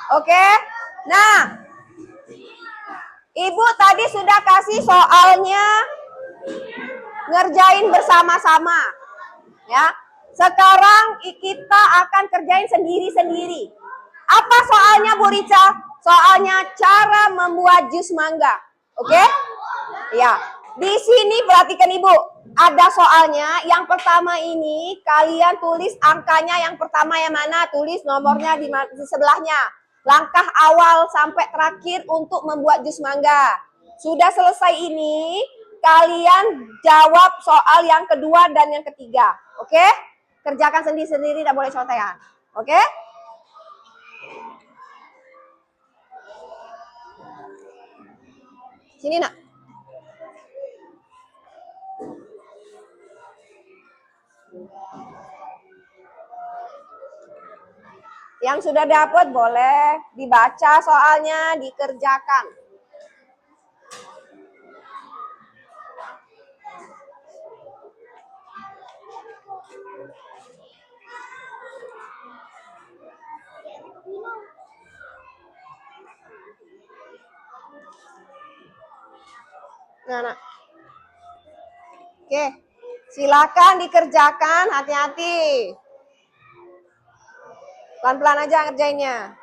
[SPEAKER 1] Oke. Nah, Ibu tadi sudah kasih soalnya ngerjain bersama-sama. Ya. Sekarang kita akan kerjain sendiri-sendiri. Apa soalnya Bu Rica? Soalnya cara membuat jus mangga. Oke? Ya. Di sini perhatikan Ibu. Ada soalnya. Yang pertama ini kalian tulis angkanya yang pertama yang mana? Tulis nomornya di sebelahnya. Langkah awal sampai terakhir untuk membuat jus mangga. Sudah selesai ini, kalian jawab soal yang kedua dan yang ketiga. Oke? Kerjakan sendiri-sendiri, tidak boleh contekan. Oke? Sini, nak. Yang sudah dapat boleh dibaca soalnya, dikerjakan. Nah. Oke, silakan dikerjakan, hati-hati. Pelan-pelan aja ngerjainnya.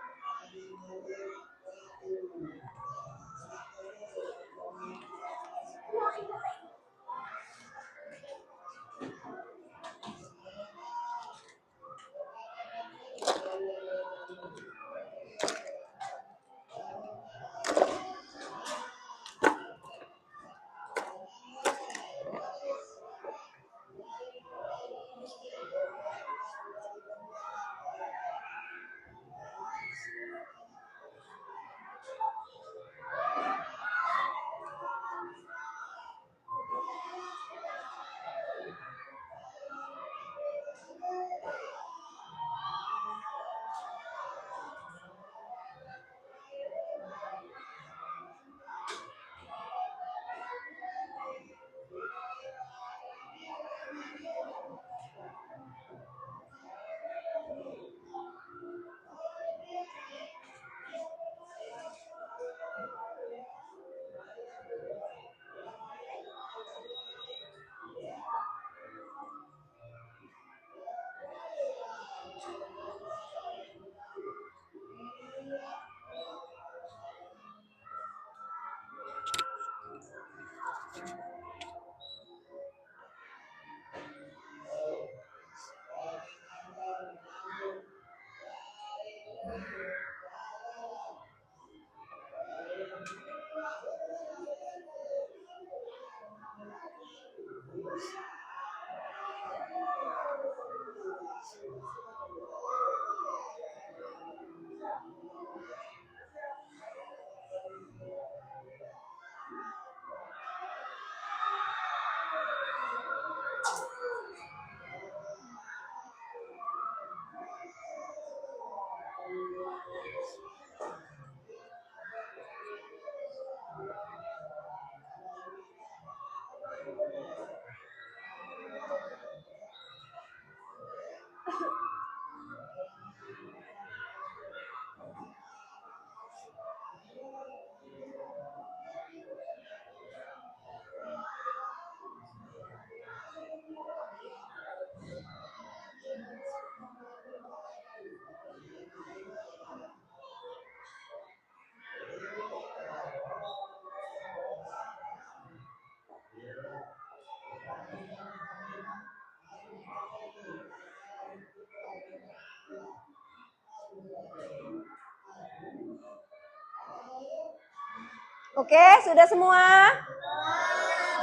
[SPEAKER 1] Oke, sudah semua?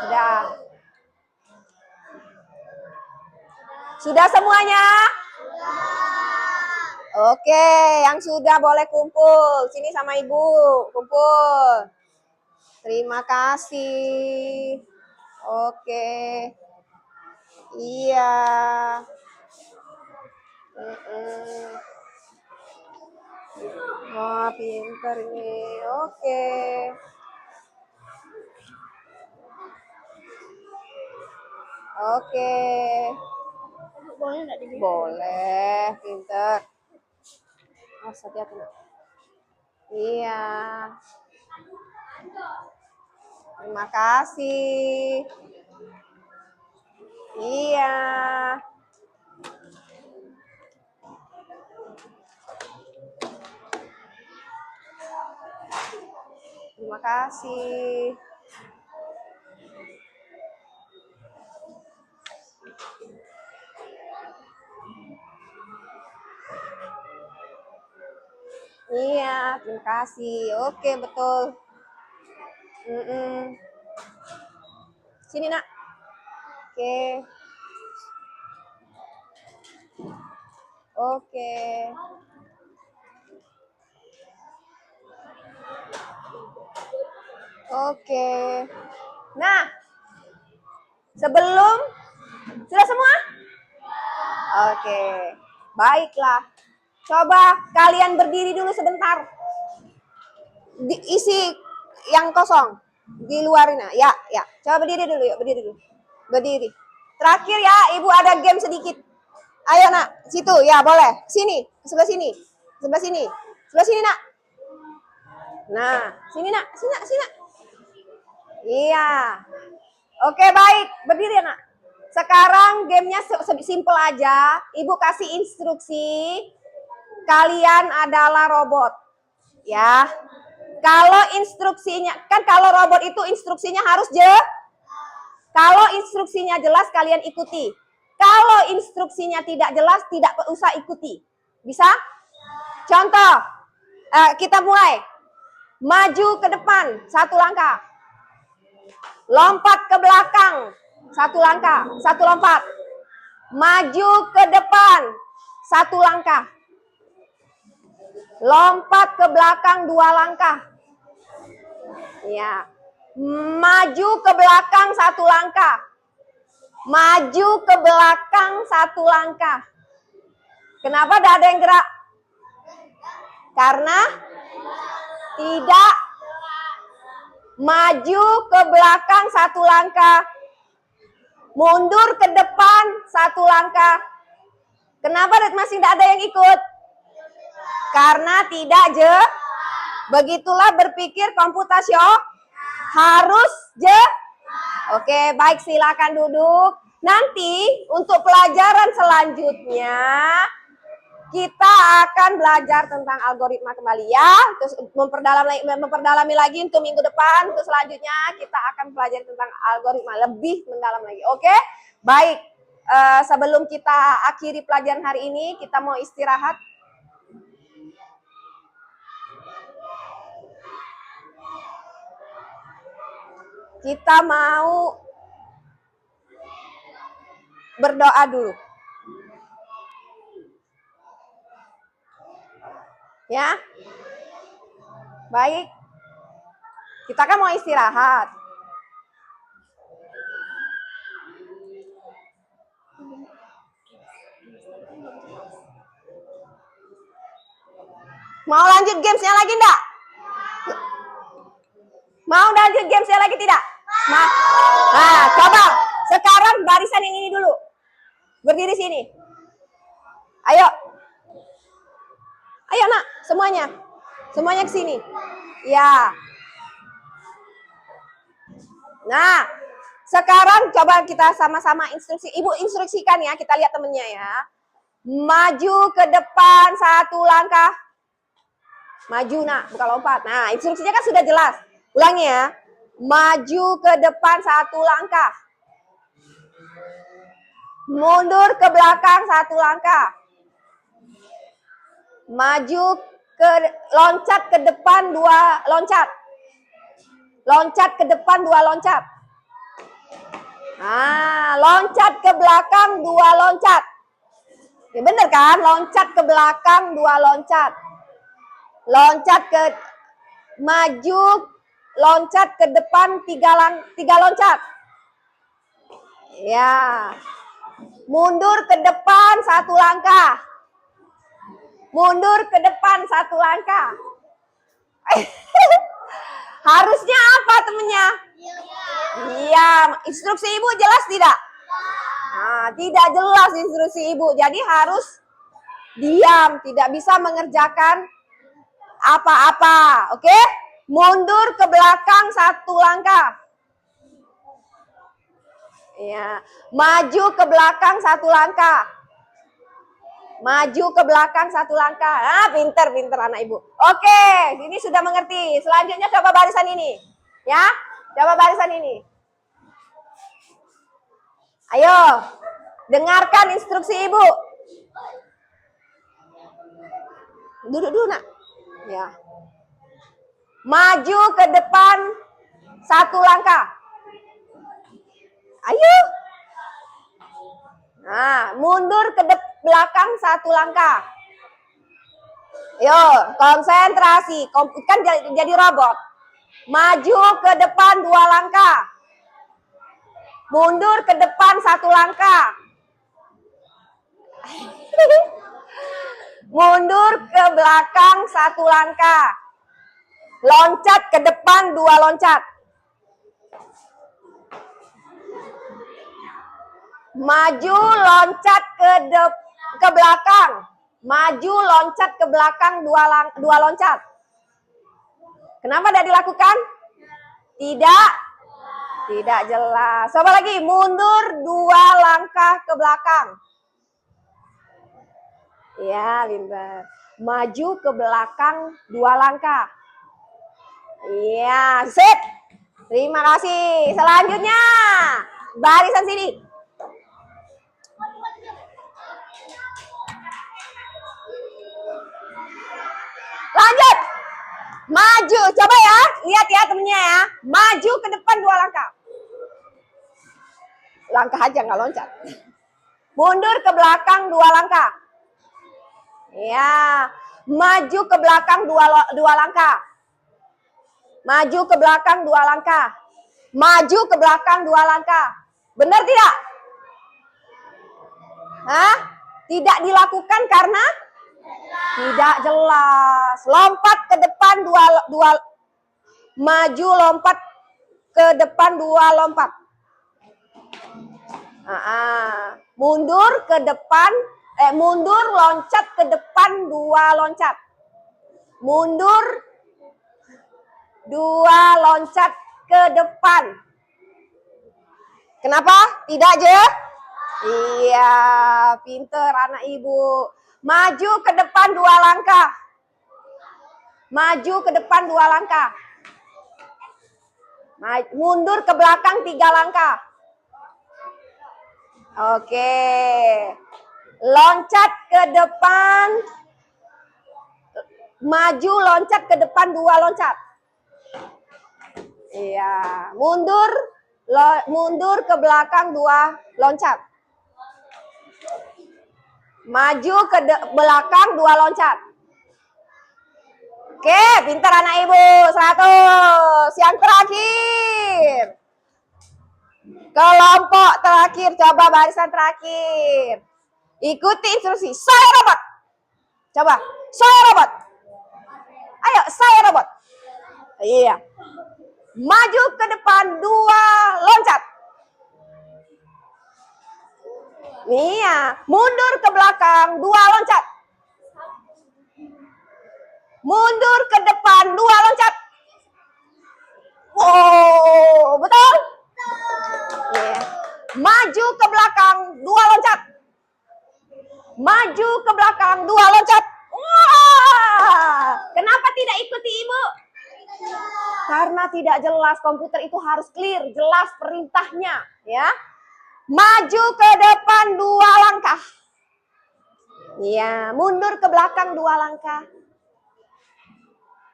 [SPEAKER 1] Sudah. Sudah semuanya? Oke, yang sudah boleh kumpul. Sini sama ibu, kumpul. Terima kasih. Oke. Iya. Wah, pinter nih. Oke. Oke.
[SPEAKER 2] Boleh nggak di
[SPEAKER 1] Boleh, pinter. Oh, hati-hati. Iya. Terima kasih. Iya. Terima kasih. Iya, terima kasih. Oke, betul. Sini nak. Oke. Oke. Oke. Nah, sebelum sudah semua? Oke. Baiklah. Coba kalian berdiri dulu sebentar. Isi yang kosong di luarin. Ya, ya. Coba berdiri dulu, yuk, berdiri dulu. Berdiri. Terakhir ya, Ibu ada game sedikit. Ayo nak, situ ya boleh. Sini, sebelah sini. Sebelah sini. Sebelah sini nak. Nah, sini nak, sini nak, sini nak. Iya. Oke, baik. Berdiri ya nak. Sekarang gamenya simple aja. Ibu kasih instruksi. Kalian adalah robot. Ya. Kalau instruksinya, kan kalau robot itu instruksinya harus kalau instruksinya jelas kalian ikuti. Kalau instruksinya tidak jelas tidak usah ikuti. Bisa? Contoh, kita mulai. Maju ke depan, 1 langkah. Lompat ke belakang, 1 langkah, 1 lompat. Maju ke depan, 1 langkah. Lompat ke belakang 2 langkah. Ya. Maju ke belakang 1 langkah. Maju ke belakang 1 langkah. Kenapa tidak ada yang gerak? Karena tidak. Maju ke belakang 1 langkah. Mundur ke depan 1 langkah. Kenapa masih tidak ada yang ikut? Karena tidak begitulah berpikir komputasional. Harus Oke, baik, silakan duduk. Nanti untuk pelajaran selanjutnya kita akan belajar tentang algoritma kembali ya. Terus memperdalami lagi untuk minggu depan. Untuk selanjutnya kita akan belajar tentang algoritma lebih mendalam lagi. Oke? Baik. Sebelum kita akhiri pelajaran hari ini, kita mau istirahat. Kita mau berdoa dulu. Ya. Baik. Kita kan mau istirahat. Mau lanjut gamesnya lagi enggak? Mau lanjut gamesnya lagi tidak? Nah, coba. Sekarang barisan yang ini dulu. Berdiri sini. Ayo. Ayo nak, semuanya. Semuanya ke sini. Ya. Nah, sekarang coba kita sama-sama instruksi. Ibu instruksikan ya, kita lihat temennya ya. Maju ke depan 1 langkah. Maju nak, bukan lompat. Nah, instruksinya kan sudah jelas. Ulangi ya. Maju ke depan 1 langkah. Mundur ke belakang 1 langkah. Maju loncat ke depan 2 loncat. Loncat ke depan 2 loncat. Nah, loncat ke belakang 2 loncat. Ya bener kan? Loncat ke belakang 2 loncat. Loncat ke maju, loncat ke depan 3 loncat. Ya. Mundur ke depan 1 langkah. Mundur ke depan 1 langkah. Harusnya apa temennya? Iya, instruksi ibu jelas tidak? Nah, tidak jelas instruksi ibu. Jadi harus diam, tidak bisa mengerjakan apa-apa. Oke? Mundur ke belakang 1 langkah. Ya, maju ke belakang 1 langkah. Maju ke belakang 1 langkah. Ah, pinter anak ibu. Oke, ini sudah mengerti. Selanjutnya coba barisan ini. Ya, coba barisan ini. Ayo, dengarkan instruksi ibu. Duduk dulu nak. Ya. Maju ke depan 1 langkah. Ayo. Nah, mundur ke belakang 1 langkah. Yo, konsentrasi. Kan jadi robot. Maju ke depan 2 langkah. Mundur ke depan 1 langkah. Mundur ke belakang 1 langkah. Loncat ke depan 2 loncat. Maju loncat ke belakang. Maju loncat ke belakang 2 loncat. Kenapa tidak dilakukan? Tidak jelas. Coba lagi, mundur 2 langkah ke belakang. Ya, pintar. Maju ke belakang 2 langkah. Iya, sip. Terima kasih. Selanjutnya, barisan sini. Lanjut. Maju. Coba ya, lihat ya temennya ya. Maju ke depan 2 langkah. Langkah aja, nggak loncat. Mundur ke belakang 2 langkah. Ya, maju ke belakang 2 langkah. Maju ke belakang 2 langkah. Maju ke belakang 2 langkah. Benar tidak? Hah? Tidak dilakukan karena tidak jelas. Lompat ke depan 2 maju lompat ke depan 2 lompat. Mundur ke depan, mundur loncat ke depan 2 loncat. Mundur 2 loncat ke depan. Kenapa? Tidak je? Iya, pinter anak ibu. Maju ke depan 2 langkah. Maju ke depan 2 langkah. Mundur ke belakang 3 langkah. Oke. Loncat ke depan. Maju loncat ke depan 2 loncat. Iya, mundur ke belakang 2 loncat. Maju ke belakang 2 loncat. Oke, pintar anak ibu. 100. Yang terakhir. Kelompok terakhir, coba barisan terakhir. Ikuti instruksi. Saya robot. Coba, saya robot. Ayo, saya robot. Iya. Maju ke depan 2 loncat. Iya. Mundur ke belakang 2 loncat. Mundur ke depan 2 loncat. Oh, betul? Yeah. Maju ke belakang 2 loncat. Maju ke belakang 2 loncat. Wah, kenapa tidak ikuti ibu? Karena tidak jelas. Komputer itu harus clear, jelas perintahnya, ya. Maju ke depan 2 langkah. Ya, mundur ke belakang 2 langkah.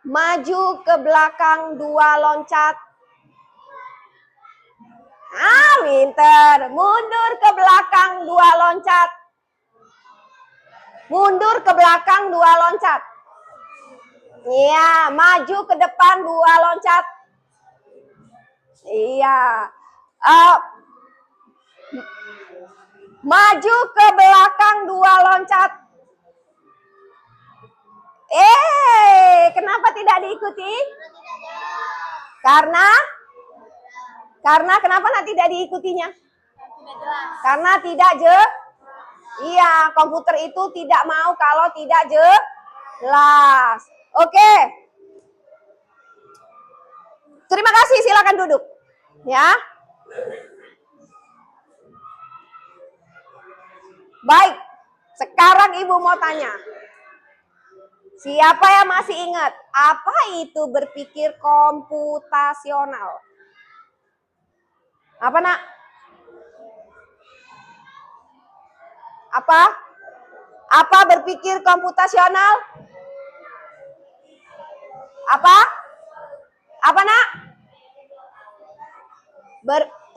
[SPEAKER 1] Maju ke belakang 2 loncat. Pinter. Mundur ke belakang 2 loncat. Mundur ke belakang 2 loncat. Iya, maju ke depan 2 loncat. Iya. Maju ke belakang 2 loncat. Kenapa tidak diikuti? Karena kenapa tidak diikutinya? Karena tidak Iya, komputer itu tidak mau kalau tidak jelas. Oke. Terima kasih, silakan duduk. Ya. Baik, sekarang ibu mau tanya. Siapa yang masih ingat apa itu berpikir komputasional? Apa nak? Apa berpikir komputasional? Apa nak?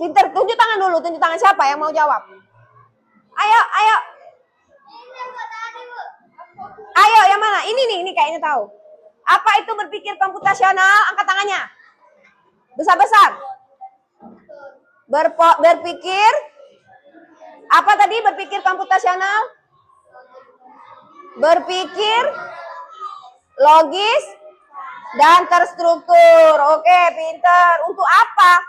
[SPEAKER 1] Pinter, tunjuk tangan dulu, tunjuk tangan siapa yang mau jawab? Ayo, ayo. Ayo, yang mana? Ini nih, ini kayaknya tahu. Apa itu berpikir komputasional? Angkat tangannya. Besar-besar. Berpikir. Apa tadi berpikir komputasional? Berpikir logis dan terstruktur. Oke, pinter. Untuk apa?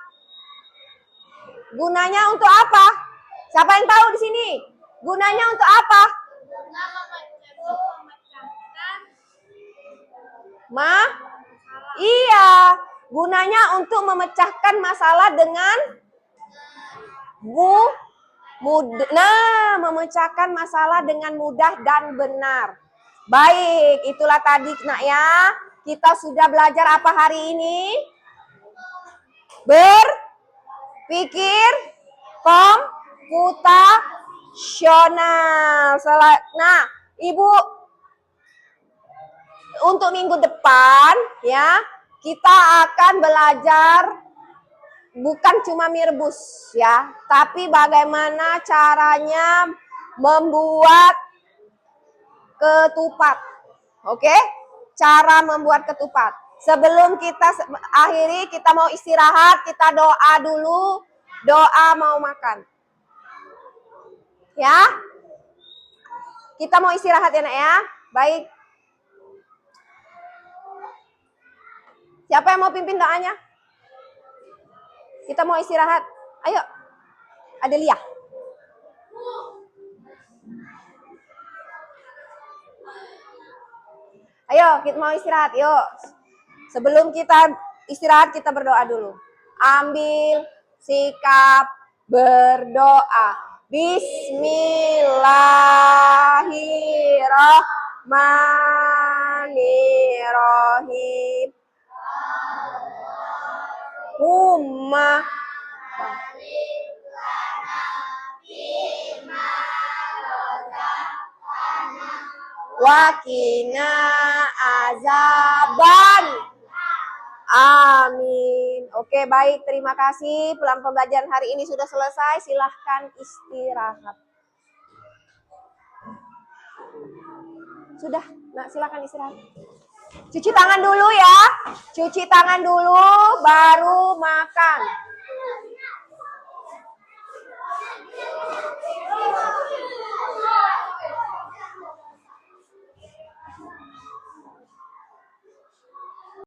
[SPEAKER 1] Gunanya untuk apa? Siapa yang tahu di sini? Gunanya untuk apa? Iya, gunanya untuk memecahkan masalah dengan memecahkan masalah dengan mudah dan benar. Baik, itulah tadi nak ya. Kita sudah belajar apa hari ini? Berpikir komputasional. Nah, Ibu, untuk minggu depan ya, kita akan belajar bukan cuma mirbus ya, tapi bagaimana caranya membuat ketupat. Oke? Cara membuat ketupat. Sebelum kita akhiri, kita mau istirahat, kita doa dulu. Doa mau makan. Ya? Kita mau istirahat ya, Nak ya. Baik. Siapa yang mau pimpin doanya? Kita mau istirahat. Ayo. Adelia. Ayo, kita mau istirahat. Yuk. Sebelum kita istirahat, kita berdoa dulu. Ambil sikap berdoa. Bismillahirrahmanirrahim. Ummah wakina azaban. Amin. Oke, baik. Terima kasih. Pulang pembelajaran hari ini sudah selesai. Silahkan istirahat. Sudah. Nah, silahkan istirahat. Cuci tangan dulu ya. Cuci tangan dulu, baru makan.